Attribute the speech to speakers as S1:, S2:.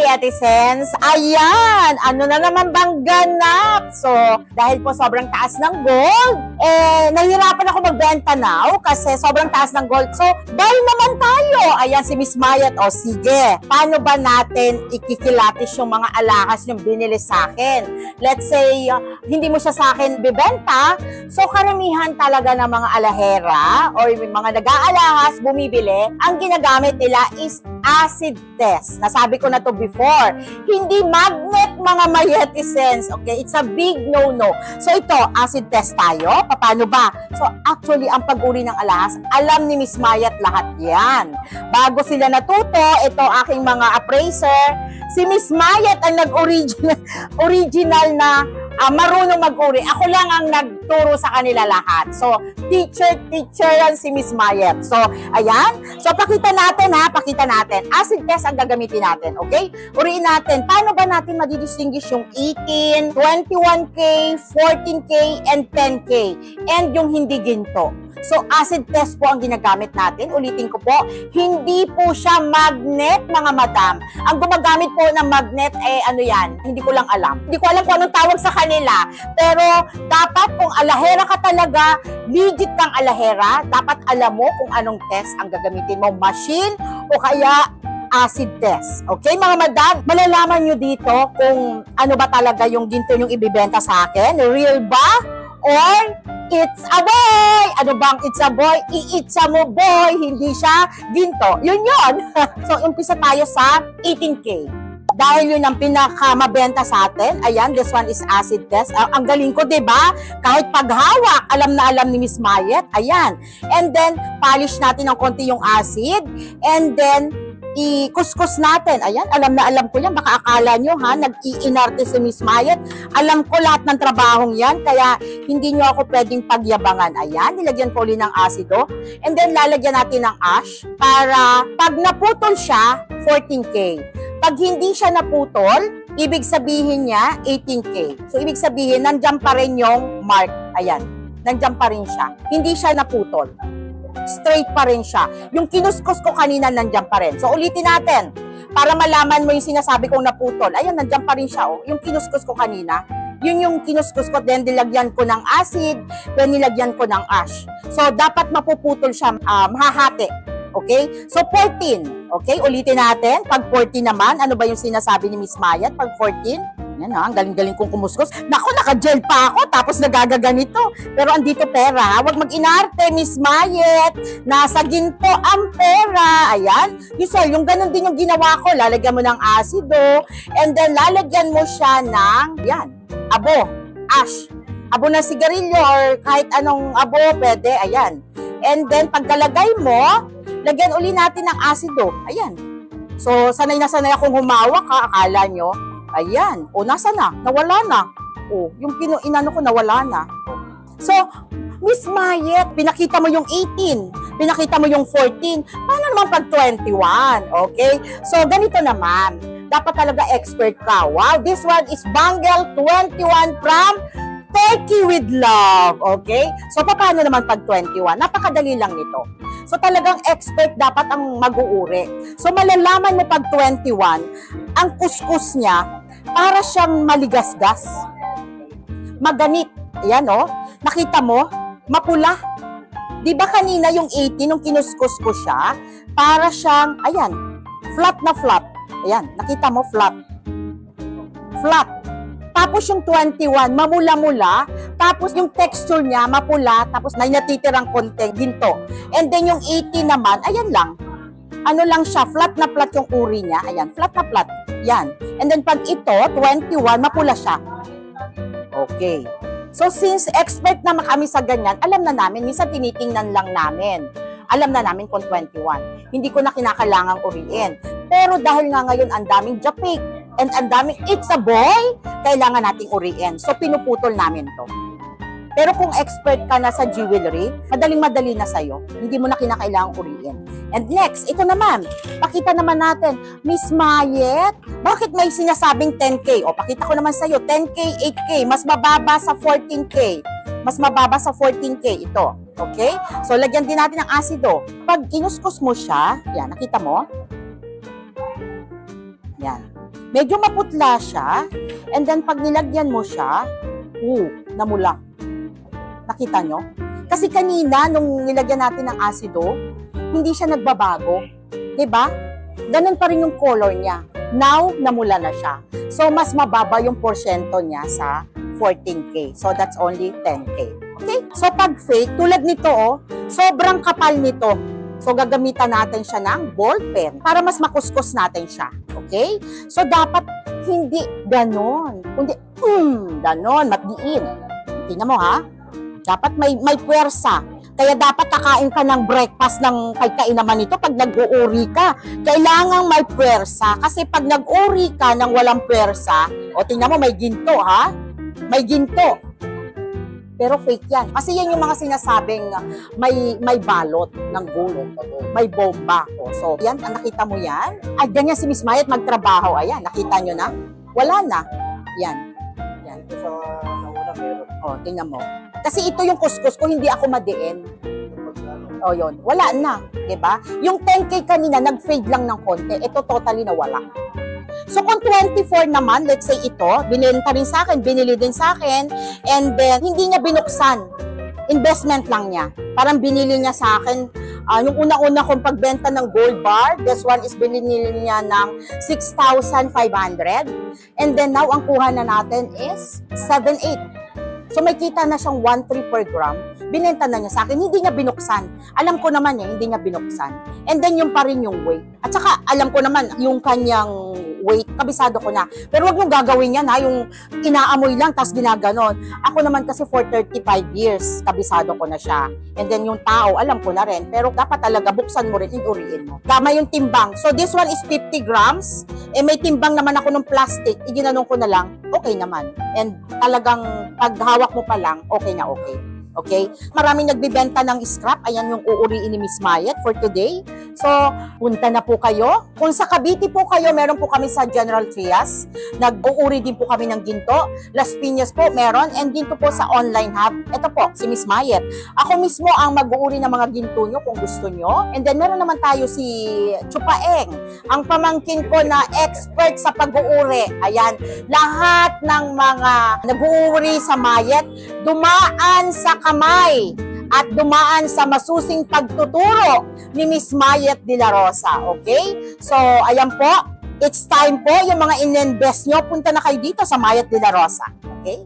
S1: Mayetizens, ayan, ano na naman bang ganap? So, dahil po sobrang taas ng gold, nahihirapan ako magbenta now kasi sobrang taas ng gold. So, buy naman tayo. Ayan, si Miss Mayet, o sige, paano ba natin ikikilatis yung mga alahas yung binili sa akin? Let's say, hindi mo siya sa akin bibenta, so karamihan talaga ng mga alahera or mga nag-aalahas, bumibili, ang ginagamit nila is acid test. Nasabi ko na to before. Hindi magnet, mga Mayetizens. Okay? It's a big no-no. So ito, acid test tayo. Paano ba? So actually, ang pag-uri ng alahas, alam ni Miss Mayet lahat yan. Bago sila natuto, ito aking mga appraiser, si Miss Mayet ang nag-original na marunong mag-uri. Ako lang ang nagturo sa kanila lahat. So, teacher yan si Miss Mayet. So, ayan. So, pakita natin ha, pakita natin. Acid test ang gagamitin natin, okay? Uriin natin, paano ba natin madidistinguish yung 18, 21K, 14K, and 10K, and yung hindi ginto. So, acid test po ang ginagamit natin. Ulitin ko po, hindi po siya magnet, mga madam. Ang gumagamit po ng magnet, ano yan? Hindi ko lang alam. Hindi ko alam kung anong tawag sa kanila. Pero, dapat kung alahera ka talaga, legit kang alahera, dapat alam mo kung anong test ang gagamitin mo. Machine o kaya acid test. Okay, mga madam? Malalaman nyo dito kung ano ba talaga yung ginto yung ibibenta sa akin. Real ba? Or it's a boy! Ano bang it's a boy? I-itsa mo boy, hindi siya ginto. Yun yun. So, umpisa tayo sa 18K. Dahil yun ang pinakamabenta sa atin. Ayan, this one is acid test. Ang galing ko, diba? Kahit paghawak, alam na alam ni Miss Mayet. Ayan. And then, polish natin ng konti yung acid. And then, i-kuskus natin. Ayan, alam na alam ko yan. Baka akala nyo, ha, nag-iinarte si Miss Mayet. Alam ko lahat ng trabahong yan, kaya hindi nyo ako pwedeng pagyabangan. Ayan, nilagyan ko ulit ng asido. And then, lalagyan natin ng ash para pag naputol siya, 14K. Pag hindi siya naputol, ibig sabihin niya, 18K. So, ibig sabihin, nandyan pa rin yung mark. Ayan, nandyan pa rin siya. Hindi siya naputol. Straight pa rin siya. Yung kinuskus ko kanina, nandyan pa rin. So, ulitin natin. Para malaman mo yung sinasabi kong naputol. Ayan, nandyan pa rin siya. Oh. Yung kinuskus ko kanina, yun yung kinuskus ko. Then, nilagyan ko ng acid. Then, nilagyan ko ng ash. So, dapat mapuputol siya. Mahahati. Okay? So, 14. Okay? Ulitin natin. Pag 14 naman, ano ba yung sinasabi ni Miss Mayet? Pag 14, yan ha, ang galing-galing kong kumuskus. Naku, naka-gel pa ako, tapos nagagaganito. Pero andito pera, huwag mag-inarte, Miss Mayet. Nasa ginto ang pera. Ayan. Yung ganun din yung ginawa ko. Lalagyan mo ng asido. And then, lalagyan mo siya ng, yan, abo, ash. Abo na sigarilyo or kahit anong abo, pwede. Ayan. And then, pagkalagay mo, lagyan uli natin ng asido. Ayan. So, sanay na sanay akong humawak, ha? Akala nyo. Ayan. O, nasa na? Nawala na. O, yung inano ko, nawala na. So, Miss Mayet, pinakita mo yung 18. Pinakita mo yung 14. Paano naman pag 21? Okay? So, ganito naman. Dapat talaga expert ka. Wow, this one is Bangle 21 from Turkey with Love. Okay? So, paano naman pag 21? Napakadali lang nito. So, talagang expert dapat ang mag-uuri. So, malalaman mo pag 21, ang kuskus niya, para siyang maligasgas. Maganit. Ayan, oh. Nakita mo? Mapula. Di ba kanina yung 18, nung kinuskus ko siya, para siyang, ayan, flat na flat. Ayan, nakita mo? Flat. Flat. Tapos yung 21, mamula-mula. Tapos yung texture niya, mapula. Tapos may natitirang konting ginto. And then yung 18 naman, ayan lang. Ano lang siya, flat na flat yung uri niya. Ayan, flat na flat. Yan. And then pag ito, 21, mapula siya. Okay. So since expert na kami sa ganyan, alam na namin, minsan tinitingnan lang namin. Alam na namin kung 21. Hindi ko na kinakailangang uriin. Pero dahil nga ngayon ang daming japik, and ang daming it's a boy, kailangan nating uriin. So, pinuputol namin to. Pero kung expert ka na sa jewelry, madaling-madali na sa'yo. Hindi mo na kinakailangang uriin. And next, ito naman. Pakita naman natin, Miss Mayet, bakit may sinasabing 10K? O, pakita ko naman sa'yo, 10K, 8K, mas mababa sa 14K. Mas mababa sa 14K ito. Okay? So, lagyan din natin ng asido. Pag kinuskus mo siya, yan, nakita mo? Yan. Medyo maputla siya. And then, pag nilagyan mo siya, namula. Nakita nyo? Kasi kanina, nung nilagyan natin ng asido, hindi siya nagbabago. Diba? Ganun pa rin yung color niya. Now, namula na siya. So, mas mababa yung porsyento niya sa 14K. So, that's only 10K. Okay? So, pag fake, tulad nito, sobrang kapal nito. So, gagamitan natin siya ng ball pen para mas makuskus natin siya. Okay? So, dapat hindi ganon. Kundi, ganon, matdiin. Tingnan mo, ha? Dapat may puwersa. Kaya dapat kakain ka ng breakfast ng kain naman ito pag nag-uuri ka. Kailangang may puwersa. Kasi pag nag-uuri ka ng walang puwersa, tingnan mo, may ginto, ha? May ginto. Pero fake yan. Kasi yan yung mga sinasabing may balot ng gulo. May bomba. So, yan, nakita mo yan? Ay, ganyan si Miss Mayet magtrabaho. Ayan, nakita nyo na? Wala na. Yan. Yan.
S2: Sa nauna meron.
S1: Tingnan mo. Kasi ito yung kuskus ko, hindi ako madiin. Yun. Wala na. Diba? Yung 10K kanina, nag-fade lang ng konti. Ito totally nawala. So, kung 24 naman, let's say ito, binilenta rin sa akin, binili din sa akin, and then, hindi niya binuksan. Investment lang niya. Parang binili niya sa akin, yung una-una kong pagbenta ng gold bar, this one is binili niya ng 6,500. And then, now, ang kuha na natin is 7,800. So, may kita na siyang 1,300 per gram. Binenta na niya sa akin. Hindi niya binuksan. Alam ko naman niya, hindi niya binuksan. And then, yung pa rin yung weight. At saka, alam ko naman, yung kanyang weight, kabisado ko na. Pero wag niyong gagawin yan, ha? Yung inaamoy lang, tas ginaganon. Ako naman kasi for 35 years, kabisado ko na siya. And then, yung tao, alam ko na rin. Pero dapat talaga, buksan mo rin, inuriin mo. Tama yung timbang. So, this one is 50 grams. May timbang naman ako ng plastic. Iginanong ko na lang, okay naman. And talagang, paghawak mo pa lang, okay na okay. Okay? Maraming nagbibenta ng scrap. Ayan yung uuriin ni Miss Mayet for today. So, punta na po kayo. Kung sa Cavite po kayo, meron po kami sa General Trias. Nag-uuri din po kami ng ginto. Las Piñas po meron. And dito po sa online hub. Ito po, si Miss Mayet. Ako mismo ang mag-uuri ng mga ginto nyo kung gusto nyo. And then, meron naman tayo si Chupaeng. Ang pamangkin ko na expert sa pag-uuri. Ayan. Lahat ng mga nag-uuri sa Mayet, dumaan sa kamay at dumaan sa masusing pagtuturo ni Miss Mayet de la Rosa. Okay? So, ayan po. It's time po, yung mga in-invest nyo, punta na kayo dito sa Mayet de la Rosa. Okay?